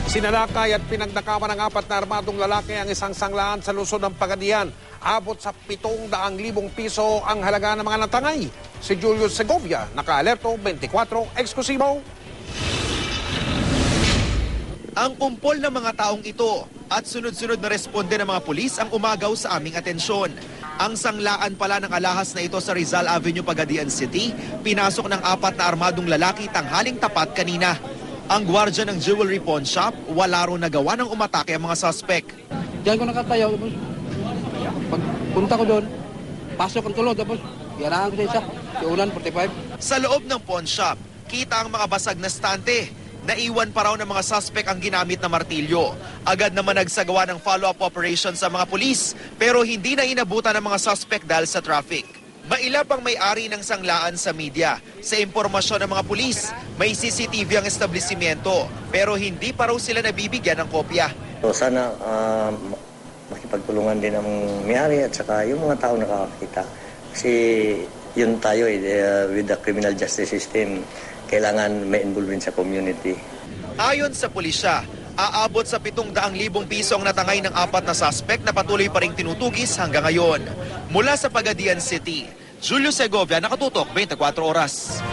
Sinalakay at pinagnakawan ng 4 na armadong lalaki ang isang sanglaan sa lungsod ng Pagadian. Abot sa 700,000 piso ang halaga ng mga natangay. Si Julius Segovia, naka-alerto 24, eksklusibo. Ang kumpol ng mga taong ito at sunod-sunod na responde ng mga pulis ang umagaw sa aming atensyon. Ang sanglaan pala ng alahas na ito sa Rizal Avenue, Pagadian City, pinasok ng 4 na armadong lalaki tanghaling tapat kanina. Ang gwardya ng jewelry pawn shop, wala ro nagawa ng umatake ang mga suspect. Diyan ko nakatayo, tapos pagpunta ko doon, pasok ang tulo, tapos yarahan ko sa isa, si Unan, 45. Sa loob ng pawn shop, kita ang mga basag na stante. Naiwan pa raw ng mga suspect ang ginamit na martilyo. Agad naman nagsagawa ng follow-up operation sa mga pulis, pero hindi na inabutan ng mga suspect dahil sa traffic. Mailap ang may-ari ng sanglaan sa media. Sa impormasyon ng mga pulis, may CCTV ang establishmento, pero hindi pa raw sila nabibigyan ng kopya. So sana makipagtulungan din ang may-ari at saka yung mga tao nakakakita. Kasi yun tayo with the criminal justice system, kailangan may involvement sa community. Ayon sa pulisya, aabot sa 700,000 piso ang natangay ng 4 na suspect na patuloy pa ring tinutugis hanggang ngayon. Mula sa Pagadian City, Julio Segovia, nakatutok 24 oras.